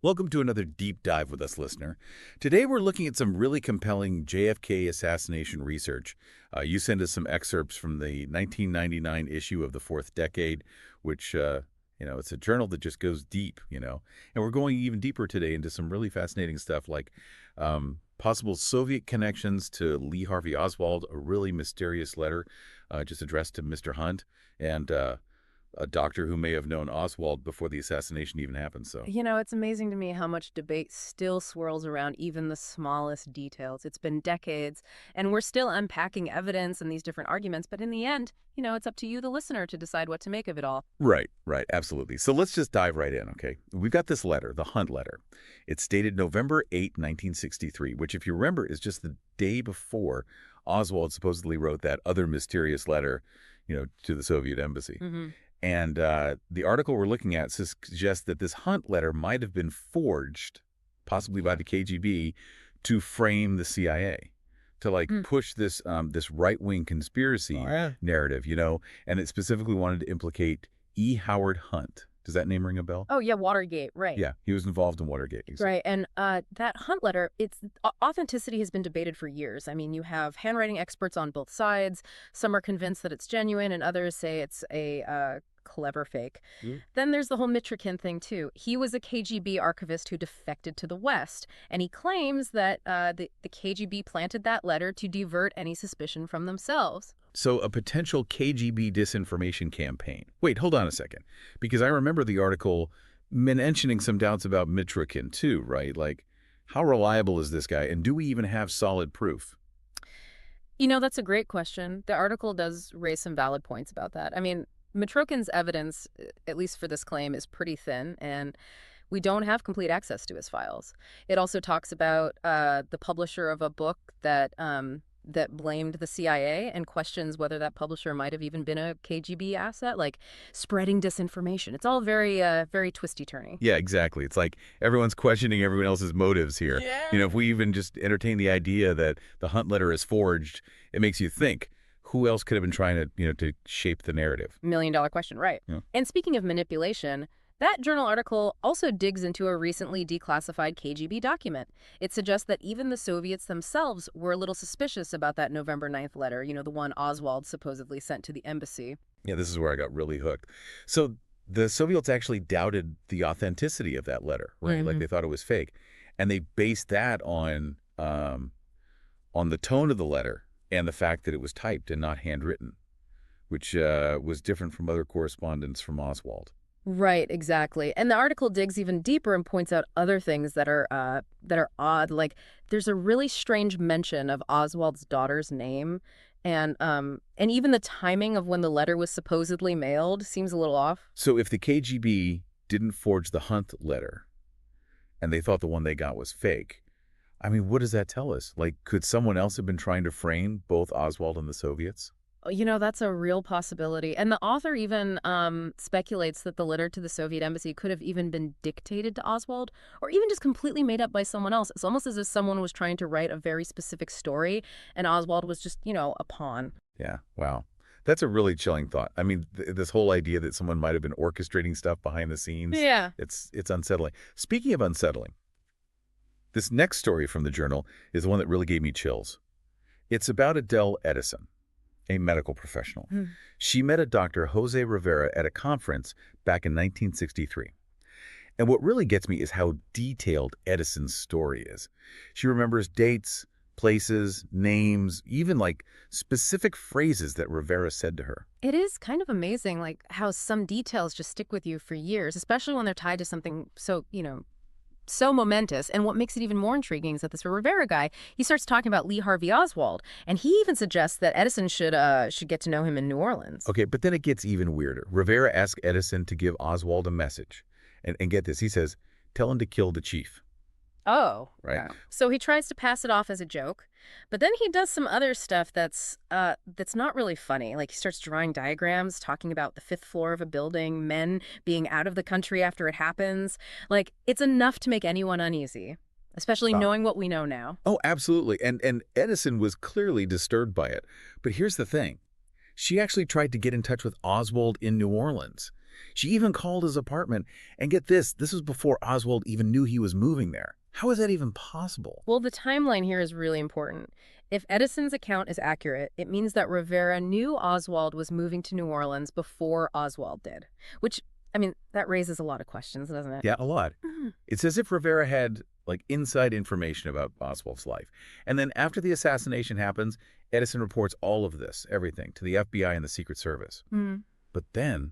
Welcome to another deep dive with us, listener. Today we're looking at some really compelling JFK assassination research. You sent us some excerpts from the 1999 issue of the Fourth Decade, which, it's a journal that just goes deep. And we're going even deeper today into some really fascinating stuff like possible Soviet connections to Lee Harvey Oswald, a really mysterious letter just addressed to Mr. Hunt, and a doctor who may have known Oswald before the assassination even happened. So. It's amazing to me how much debate still swirls around even the smallest details. It's been decades, and we're still unpacking evidence and these different arguments, but in the end, it's up to you, the listener, to decide what to make of it all. Right, absolutely. So let's just dive right in, okay? We've got this letter, the Hunt letter. It's dated November 8, 1963, which, if you remember, is just the day before Oswald supposedly wrote that other mysterious letter, to the Soviet embassy. Mm-hmm. And the article we're looking at suggests that this Hunt letter might have been forged, possibly by the KGB, to frame the CIA, to push this this right-wing conspiracy narrative, and it specifically wanted to implicate E. Howard Hunt. Does that name ring a bell? Oh, yeah, Watergate, right. Yeah, he was involved in Watergate. Exactly. Right, and that Hunt letter, its authenticity has been debated for years. I mean, you have handwriting experts on both sides. Some are convinced that it's genuine, and others say it's a clever fake. Then there's the whole Mitrokhin thing, too. He was a KGB archivist who defected to the West, and he claims that the KGB planted that letter to divert any suspicion from themselves. So a potential KGB disinformation campaign. Wait, hold on a second. Because I remember the article mentioning some doubts about Mitrokhin too, right? Like, how reliable is this guy? And do we even have solid proof? That's a great question. The article does raise some valid points about that. I mean, Mitrokhin's evidence, at least for this claim, is pretty thin, and we don't have complete access to his files. It also talks about the publisher of a book that blamed the CIA and questions whether that publisher might have even been a KGB asset, like spreading disinformation. It's all very, very twisty-turny. Yeah, exactly. It's like everyone's questioning everyone else's motives here. Yeah. If we even just entertain the idea that the Hunt letter is forged, it makes you think, who else could have been trying to shape the narrative? $1 million question, right. Yeah. And speaking of manipulation, that journal article also digs into a recently declassified KGB document. It suggests that even the Soviets themselves were a little suspicious about that November 9th letter, the one Oswald supposedly sent to the embassy. Yeah, this is where I got really hooked. So the Soviets actually doubted the authenticity of that letter, right? Mm-hmm. Like they thought it was fake. And they based that on the tone of the letter and the fact that it was typed and not handwritten, which was different from other correspondence from Oswald. Right, exactly. And the article digs even deeper and points out other things that are odd. Like, there's a really strange mention of Oswald's daughter's name, and even the timing of when the letter was supposedly mailed seems a little off. So if the KGB didn't forge the Hunt letter, and they thought the one they got was fake, I mean, what does that tell us? Like, could someone else have been trying to frame both Oswald and the Soviets? That's a real possibility. And the author even speculates that the letter to the Soviet embassy could have even been dictated to Oswald, or even just completely made up by someone else. It's almost as if someone was trying to write a very specific story, and Oswald was just, a pawn. Yeah, wow. That's a really chilling thought. I mean, this whole idea that someone might have been orchestrating stuff behind the scenes. Yeah. It's unsettling. Speaking of unsettling, this next story from the journal is the one that really gave me chills. It's about Adele Edison, a medical professional. She met a Dr. Jose Rivera at a conference back in 1963. And what really gets me is how detailed Edison's story is. She remembers dates, places, names, even specific phrases that Rivera said to her. It is kind of amazing, how some details just stick with you for years, especially when they're tied to something so momentous. And what makes it even more intriguing is that this Rivera guy, he starts talking about Lee Harvey Oswald, and he even suggests that Edison should get to know him in New Orleans. Okay, but then it gets even weirder. Rivera asks Edison to give Oswald a message. And get this, he says, tell him to kill the chief. Oh. Right. Wow. So he tries to pass it off as a joke, but then he does some other stuff that's not really funny. Like, he starts drawing diagrams, talking about the 5th floor of a building, men being out of the country after it happens. Like, it's enough to make anyone uneasy, especially knowing what we know now. Oh, absolutely. And Edison was clearly disturbed by it. But here's the thing. She actually tried to get in touch with Oswald in New Orleans. She even called his apartment. And get this was before Oswald even knew he was moving there. How is that even possible? Well, the timeline here is really important. If Edison's account is accurate, it means that Rivera knew Oswald was moving to New Orleans before Oswald did. Which, I mean, that raises a lot of questions, doesn't it? Yeah, a lot. It's as if Rivera had, like, inside information about Oswald's life. And then after the assassination happens, Edison reports all of this, everything, to the FBI and the Secret Service. Mm. But then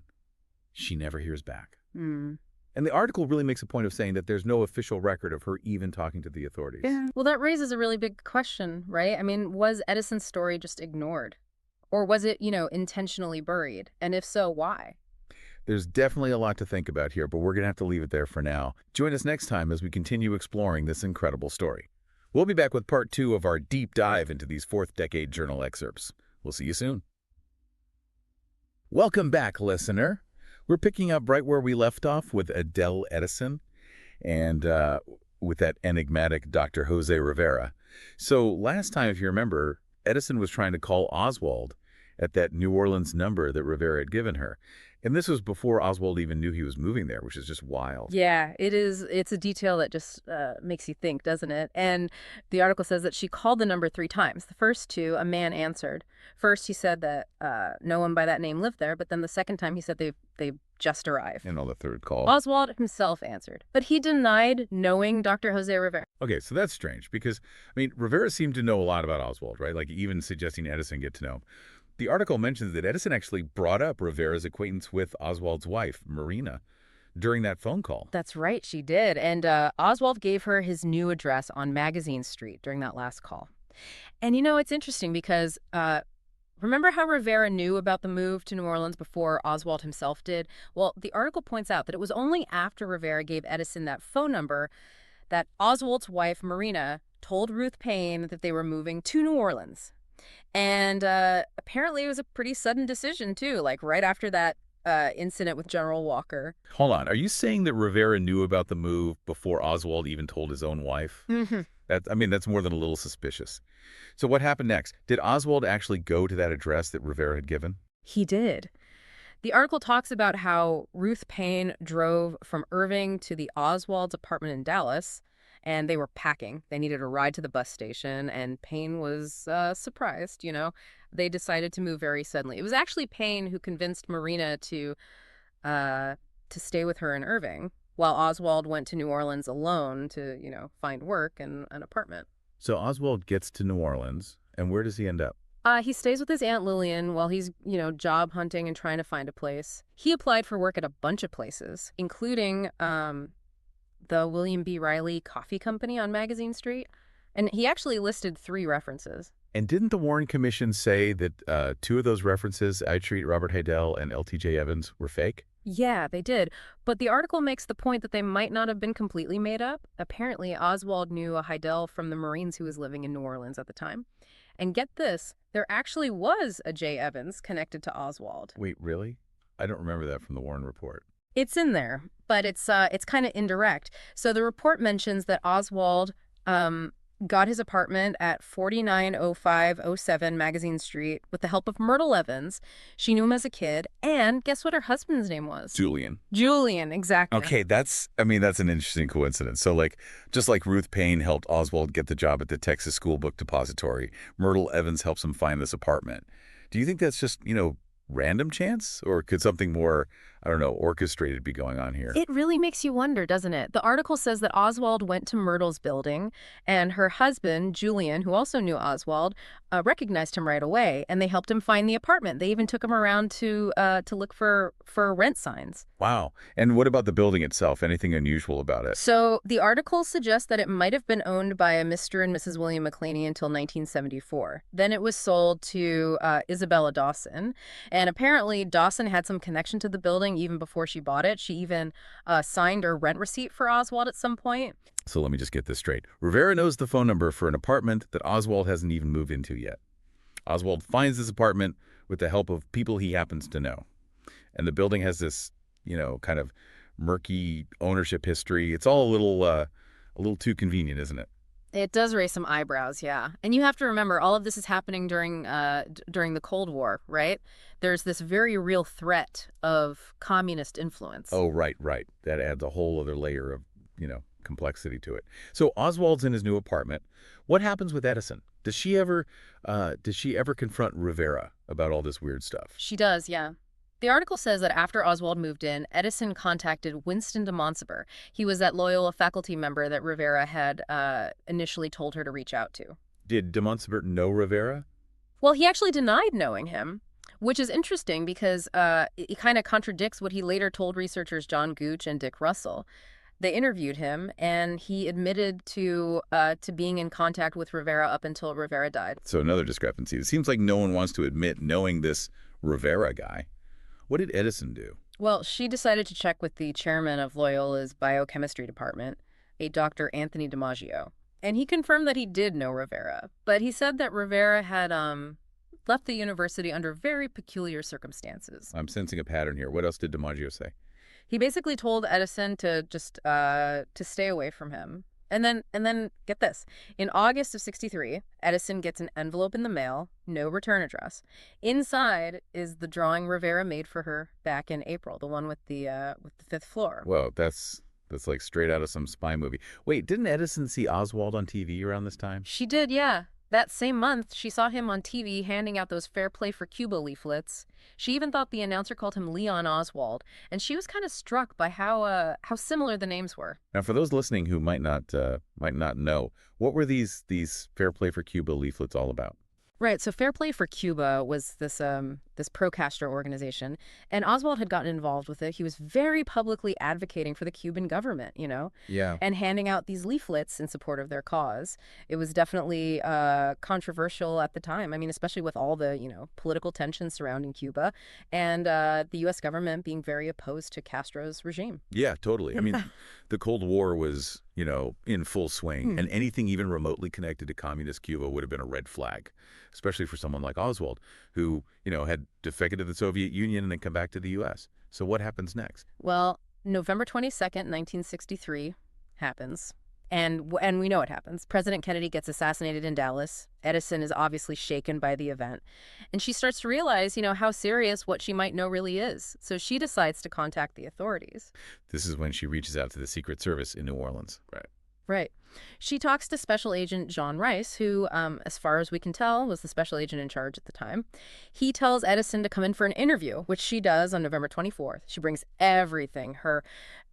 she never hears back. Mm. And the article really makes a point of saying that there's no official record of her even talking to the authorities. Yeah. Well, that raises a really big question, right? I mean, was Edison's story just ignored? Or was it, intentionally buried? And if so, why? There's definitely a lot to think about here, but we're going to have to leave it there for now. Join us next time as we continue exploring this incredible story. We'll be back with part 2 of our deep dive into these fourth-decade journal excerpts. We'll see you soon. Welcome back, listener. We're picking up right where we left off with Adele Edison and with that enigmatic Dr. Jose Rivera. So last time, if you remember, Edison was trying to call Oswald at that New Orleans number that Rivera had given her. And this was before Oswald even knew he was moving there, which is just wild. Yeah, it is. It's a detail that just makes you think, doesn't it? And the article says that she called the number 3 times. The first 2, a man answered. First, he said that no one by that name lived there, but then the second time he said they've just arrived. And on the third call, Oswald himself answered, but he denied knowing Dr. Jose Rivera. Okay, so that's strange because, I mean, Rivera seemed to know a lot about Oswald, right? Like even suggesting Edison get to know him. The article mentions that Edison actually brought up Rivera's acquaintance with Oswald's wife, Marina, during that phone call. That's right, she did. And Oswald gave her his new address on Magazine Street during that last call. And it's interesting because remember how Rivera knew about the move to New Orleans before Oswald himself did? Well, the article points out that it was only after Rivera gave Edison that phone number that Oswald's wife, Marina, told Ruth Paine that they were moving to New Orleans. And apparently it was a pretty sudden decision, too, like right after that incident with General Walker. Hold on. Are you saying that Rivera knew about the move before Oswald even told his own wife? Mm-hmm. That's more than a little suspicious. So what happened next? Did Oswald actually go to that address that Rivera had given? He did. The article talks about how Ruth Paine drove from Irving to the Oswald's apartment in Dallas, and they were packing. They needed a ride to the bus station, and Paine was surprised, They decided to move very suddenly. It was actually Paine who convinced Marina to stay with her in Irving, while Oswald went to New Orleans alone to, find work and an apartment. So Oswald gets to New Orleans, and where does he end up? He stays with his Aunt Lillian while he's, job hunting and trying to find a place. He applied for work at a bunch of places, including the William B. Riley Coffee Company on Magazine Street. And he actually listed 3 references. And didn't the Warren Commission say that 2 of those references, I Treat Robert Heidel and LTJ Evans, were fake? Yeah, they did. But the article makes the point that they might not have been completely made up. Apparently, Oswald knew a Heidel from the Marines who was living in New Orleans at the time. And get this, there actually was a J. Evans connected to Oswald. Wait, really? I don't remember that from the Warren report. It's in there, but it's kind of indirect. So the report mentions that Oswald got his apartment at 490507 Magazine Street with the help of Myrtle Evans. She knew him as a kid, and guess what her husband's name was? Julian. Julian, exactly. Okay, that's an interesting coincidence. So, just like Ruth Paine helped Oswald get the job at the Texas School Book Depository, Myrtle Evans helps him find this apartment. Do you think that's just, random chance? Or could something more, orchestrated be going on here? It really makes you wonder, doesn't it? The article says that Oswald went to Myrtle's building, and her husband, Julian, who also knew Oswald, recognized him right away, and they helped him find the apartment. They even took him around to look for rent signs. Wow. And what about the building itself? Anything unusual about it? So the article suggests that it might have been owned by a Mr. and Mrs. William McClaney until 1974. Then it was sold to Isabella Dawson. And apparently Dawson had some connection to the building even before she bought it. She even signed her rent receipt for Oswald at some point. So let me just get this straight. Rivera knows the phone number for an apartment that Oswald hasn't even moved into yet. Oswald finds this apartment with the help of people he happens to know. And the building has this, kind of murky ownership history. It's all a little too convenient, isn't it? It does raise some eyebrows, yeah. And you have to remember, all of this is happening during the Cold War, right? There's this very real threat of communist influence. Oh, right, right. That adds a whole other layer of, complexity to it. So Oswald's in his new apartment. What happens with Edison? Does she ever confront Rivera about all this weird stuff? She does, yeah. The article says that after Oswald moved in, Edison contacted Winston de Monsignor. He was that Loyola faculty member that Rivera had initially told her to reach out to. Did de Montsobert know Rivera? Well, he actually denied knowing him, which is interesting because it kind of contradicts what he later told researchers John Gooch and Dick Russell. They interviewed him, and he admitted to being in contact with Rivera up until Rivera died. So another discrepancy. It seems like no one wants to admit knowing this Rivera guy. What did Edison do? Well, she decided to check with the chairman of Loyola's biochemistry department, a Dr. Anthony DiMaggio. And he confirmed that he did know Rivera, but he said that Rivera had left the university under very peculiar circumstances. I'm sensing a pattern here. What else did DiMaggio say? He basically told Edison to just to stay away from him. And then get this. In August of 63, Edison gets an envelope in the mail, no return address. Inside is the drawing Rivera made for her back in April, the one with the fifth floor. Well, that's like straight out of some spy movie. Wait, didn't Edison see Oswald on TV around this time? She did, yeah. That same month, she saw him on TV handing out those Fair Play for Cuba leaflets. She even thought the announcer called him Leon Oswald, and she was kind of struck by how similar the names were. Now, for those listening who might not know, what were these Fair Play for Cuba leaflets all about? Right, so Fair Play for Cuba was this pro-Castro organization, and Oswald had gotten involved with it. He was very publicly advocating for the Cuban government, Yeah. and handing out these leaflets in support of their cause. It was definitely controversial at the time. I mean, especially with all the, political tensions surrounding Cuba and the U.S. government being very opposed to Castro's regime. Yeah, totally. I mean, the Cold War was, in full swing, and anything even remotely connected to communist Cuba would have been a red flag, especially for someone like Oswald, who, had defected to the Soviet Union and then come back to the U.S. So what happens next? Well, November 22nd, 1963 happens. And we know it happens. President Kennedy gets assassinated in Dallas. Edison is obviously shaken by the event. And she starts to realize, how serious what she might know really is. So she decides to contact the authorities. This is when she reaches out to the Secret Service in New Orleans. Right. Right. She talks to Special Agent John Rice, who, as far as we can tell, was the special agent in charge at the time. He tells Edison to come in for an interview, which she does on November 24th. She brings everything, her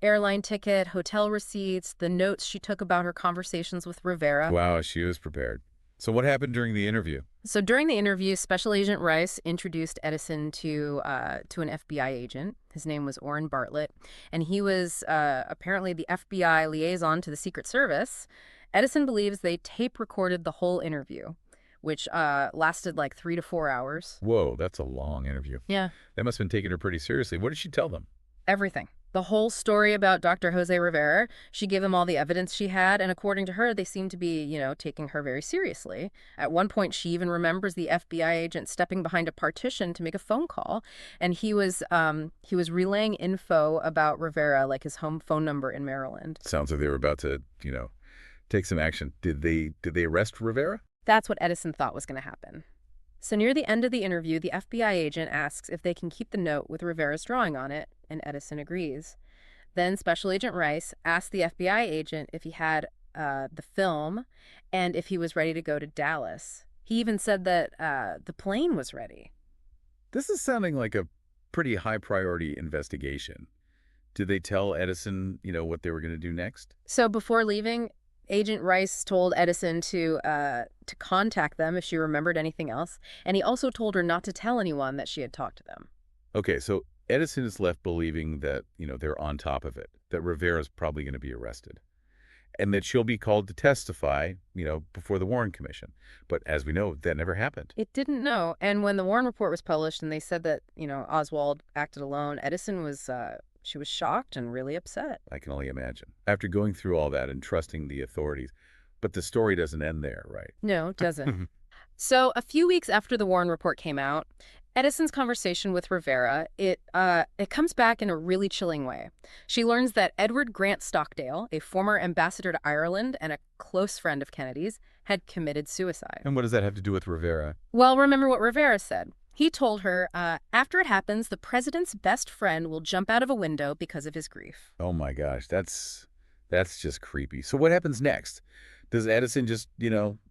airline ticket, hotel receipts, the notes she took about her conversations with Rivera. Wow, she was prepared. So what happened during the interview? So during the interview, Special Agent Rice introduced Edison to an FBI agent. His name was Orrin Bartlett, and he was apparently the FBI liaison to the Secret Service. Edison believes they tape recorded the whole interview, which lasted like 3 to 4 hours. Whoa, that's a long interview. Yeah. That must have been taking her pretty seriously. What did she tell them? Everything. The whole story about Dr. Jose Rivera. She gave them all the evidence she had, and according to her, they seemed to be, taking her very seriously. At one point, she even remembers the FBI agent stepping behind a partition to make a phone call, and he was relaying info about Rivera, like his home phone number in Maryland. Sounds like they were about to, take some action. Did they arrest Rivera? That's what Edison thought was going to happen. So near the end of the interview, the FBI agent asks if they can keep the note with Rivera's drawing on it, and Edison agrees. Then Special Agent Rice asked the FBI agent if he had the film and if he was ready to go to Dallas. He even said that the plane was ready. This is sounding like a pretty high-priority investigation. Did they tell Edison, what they were going to do next? So before leaving, Agent Rice told Edison to contact them if she remembered anything else, and he also told her not to tell anyone that she had talked to them. Okay, so Edison is left believing that, they're on top of it, that Rivera's probably going to be arrested, and that she'll be called to testify, before the Warren Commission. But as we know, that never happened. It didn't know, and when the Warren report was published and they said that, Oswald acted alone, Edison was she was shocked and really upset. I can only imagine. After going through all that and trusting the authorities. But the story doesn't end there, right? No, it doesn't. So a few weeks after the Warren report came out, Edison's conversation with Rivera, it comes back in a really chilling way. She learns that Edward Grant Stockdale, a former ambassador to Ireland and a close friend of Kennedy's, had committed suicide. And what does that have to do with Rivera? Well, remember what Rivera said. He told her, after it happens, the president's best friend will jump out of a window because of his grief. Oh my gosh, that's just creepy. So what happens next? Does Edison just,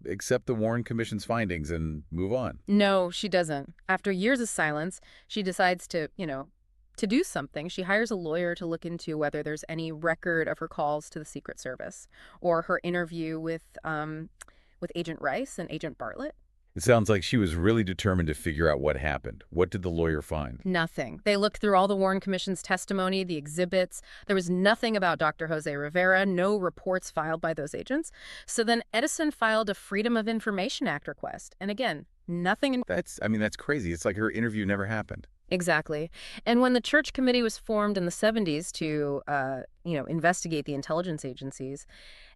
accept the Warren Commission's findings and move on? No, she doesn't. After years of silence, she decides to do something. She hires a lawyer to look into whether there's any record of her calls to the Secret Service or her interview with Agent Rice and Agent Bartlett. It sounds like she was really determined to figure out what happened. What did the lawyer find? Nothing. They looked through all the Warren Commission's testimony, the exhibits. There was nothing about Dr. Jose Rivera, no reports filed by those agents. So then Edison filed a Freedom of Information Act request. And again, nothing. That's crazy. It's like her interview never happened. Exactly. And when the Church Committee was formed in the 70s to, investigate the intelligence agencies,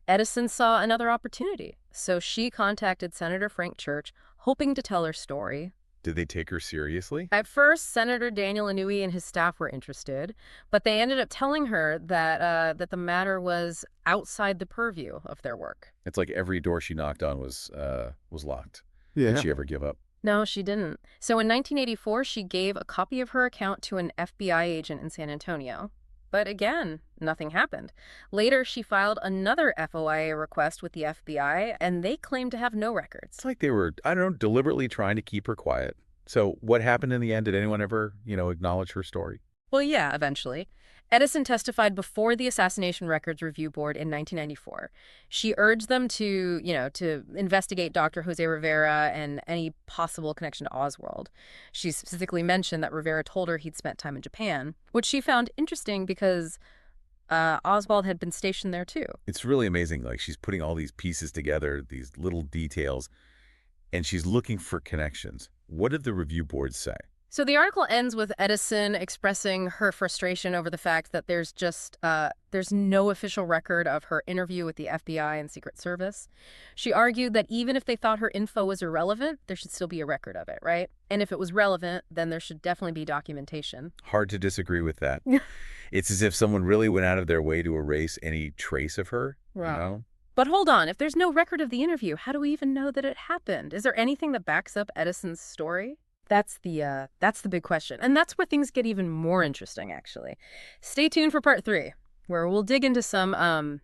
Edison saw another opportunity. So she contacted Senator Frank Church, hoping to tell her story. Did they take her seriously? At first, Senator Daniel Inouye and his staff were interested, but they ended up telling her that the matter was outside the purview of their work. It's like every door she knocked on was locked. Yeah. Did she ever give up? No, she didn't. So in 1984, she gave a copy of her account to an FBI agent in San Antonio. But again, nothing happened. Later, she filed another FOIA request with the FBI, and they claimed to have no records. It's like they were, deliberately trying to keep her quiet. So what happened in the end? Did anyone ever, acknowledge her story? Well, yeah, eventually. Edison testified before the Assassination Records Review Board in 1994. She urged them to investigate Dr. Jose Rivera and any possible connection to Oswald. She specifically mentioned that Rivera told her he'd spent time in Japan, which she found interesting because Oswald had been stationed there too. It's really amazing. Like, she's putting all these pieces together, these little details, and she's looking for connections. What did the review board say? So the article ends with Edison expressing her frustration over the fact that there's no official record of her interview with the FBI and Secret Service. She argued that even if they thought her info was irrelevant, there should still be a record of it, right? And if it was relevant, then there should definitely be documentation. Hard to disagree with that. It's as if someone really went out of their way to erase any trace of her, Wow. But hold on, if there's no record of the interview, how do we even know that it happened? Is there anything that backs up Edison's story? That's the big question. And that's where things get even more interesting, actually. Stay tuned for part 3, where we'll dig into some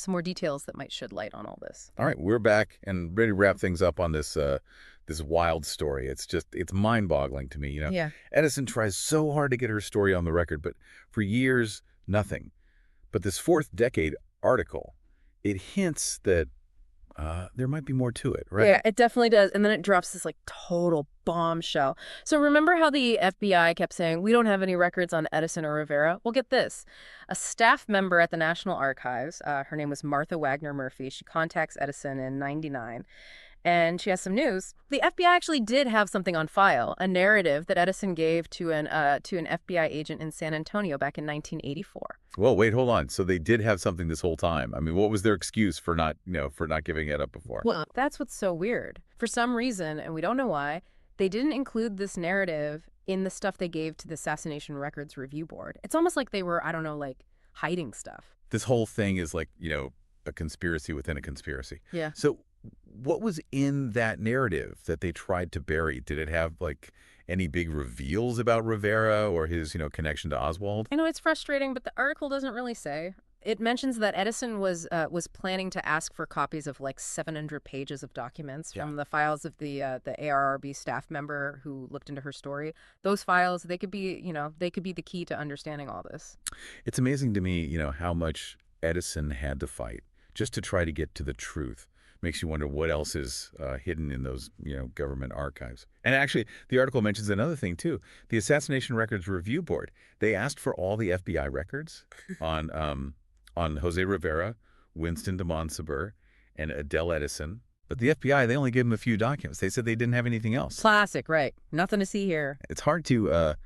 more details that might shed light on all this. All right, we're back and ready to wrap things up on this wild story. It's mind-boggling to me, Yeah. Edison tries so hard to get her story on the record, but for years, nothing. But this fourth decade article, it hints that there might be more to it, right? Yeah, it definitely does. And then it drops this total bombshell. So remember how the FBI kept saying, we don't have any records on Edison or Rivera? Well, get this. A staff member at the National Archives, her name was Martha Wagner Murphy. She contacts Edison in '99. And she has some news. The FBI actually did have something on file, a narrative that Edison gave to an FBI agent in San Antonio back in 1984. Well, wait, hold on. So they did have something this whole time. I mean, what was their excuse for not giving it up before? Well, that's what's so weird. For some reason, and we don't know why, they didn't include this narrative in the stuff they gave to the Assassination Records Review Board. It's almost like they were, hiding stuff. This whole thing is like, a conspiracy within a conspiracy. Yeah. So what was in that narrative that they tried to bury? Did it have any big reveals about Rivera or his, connection to Oswald? I know it's frustrating, but the article doesn't really say. It mentions that Edison was planning to ask for copies of 700 pages of documents from the files of the ARRB staff member who looked into her story. Those files, they could be the key to understanding all this. It's amazing to me, how much Edison had to fight just to try to get to the truth. Makes you wonder what else is hidden in those, government archives. And actually, the article mentions another thing, too. The Assassination Records Review Board, they asked for all the FBI records on Jose Rivera, Winston de Montsabur, and Adele Edison. But the FBI, they only gave them a few documents. They said they didn't have anything else. Classic, right. Nothing to see here. It's hard to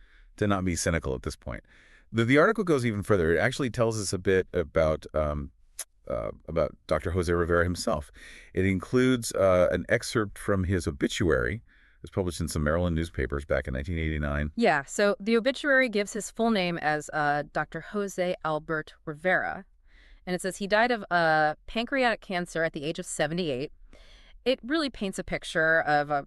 not be cynical at this point. The article goes even further. It actually tells us a bit about Dr. Jose Rivera himself. It includes an excerpt from his obituary, It was published in some Maryland newspapers back in 1989. Yeah, so the obituary gives his full name as Dr. Jose Albert Rivera, and it says he died of pancreatic cancer at the age of 78. It really paints a picture of a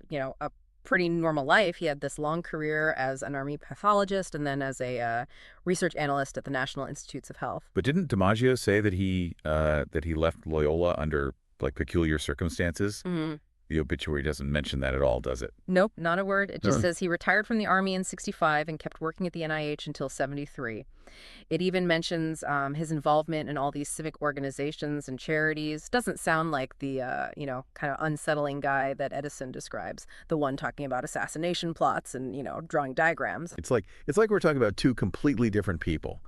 pretty normal life. He had this long career as an army pathologist and then as a research analyst at the National Institutes of Health. But didn't DiMaggio say that he left Loyola under like peculiar circumstances? The obituary doesn't mention that at all, does it? Nope, not a word. It just No. says he retired from the Army in 65 and kept working at the NIH until 73. It even mentions his involvement in all these civic organizations and charities. Doesn't sound like the, kind of unsettling guy that Edison describes, the one talking about assassination plots and, drawing diagrams. It's like we're talking about two completely different people.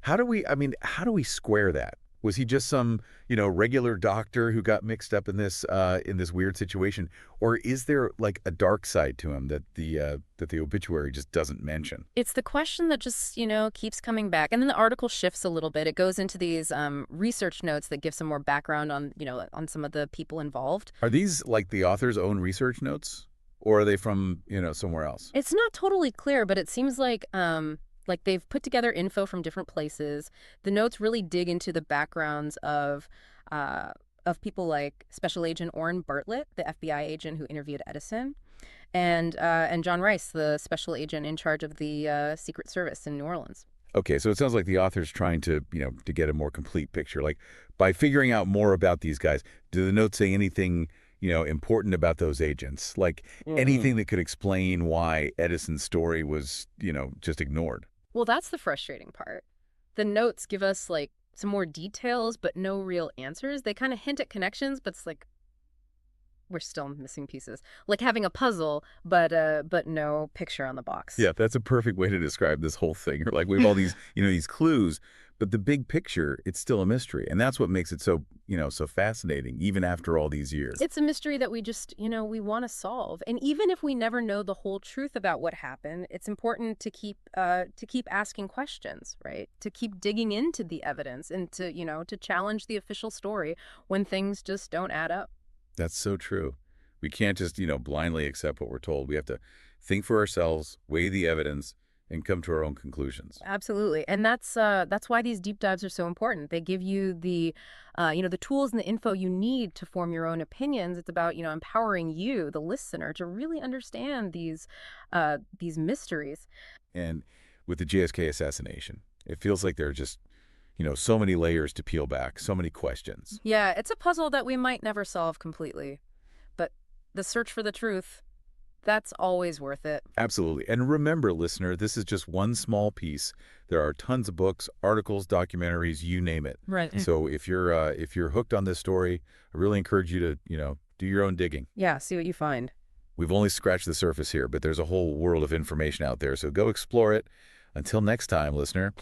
How do we square that? Was he just some, regular doctor who got mixed up in this weird situation, or is there like a dark side to him that the obituary just doesn't mention? It's the question that just, keeps coming back. And then the article shifts a little bit. It goes into these research notes that give some more background on, on some of the people involved. Are these like the author's own research notes, or are they from, somewhere else? It's not totally clear, but it seems like they've put together info from different places. The notes really dig into the backgrounds of people like Special Agent Orrin Bartlett, the FBI agent who interviewed Edison, and John Rice, the special agent in charge of the Secret Service in New Orleans. Okay, so it sounds like the author's trying to, to get a more complete picture. Like, by figuring out more about these guys, do the notes say anything, important about those agents? Like, anything that could explain why Edison's story was, just ignored? Well, that's the frustrating part. The notes give us, some more details, but no real answers. They kind of hint at connections, but it's like we're still missing pieces. Like having a puzzle, but no picture on the box. Yeah, that's a perfect way to describe this whole thing. Like, we have all these, these clues, but the big picture, it's still a mystery. And that's what makes it so, so fascinating, even after all these years. It's a mystery that we just, we want to solve. And even if we never know the whole truth about what happened, it's important to keep asking questions, right? To keep digging into the evidence and to challenge the official story when things just don't add up. That's so true. We can't just, blindly accept what we're told. We have to think for ourselves, weigh the evidence, and come to our own conclusions. Absolutely. And that's why these deep dives are so important. They give you the tools and the info you need to form your own opinions. It's about, empowering you, the listener, to really understand these mysteries. And with the JFK assassination, it feels like there are just, so many layers to peel back, so many questions. Yeah, it's a puzzle that we might never solve completely. But the search for the truth, that's always worth it. Absolutely. And remember, listener, this is just one small piece. There are tons of books, articles, documentaries, you name it. Right. So if you're hooked on this story, I really encourage you to, do your own digging. Yeah, see what you find. We've only scratched the surface here, but there's a whole world of information out there. So go explore it. Until next time, listener.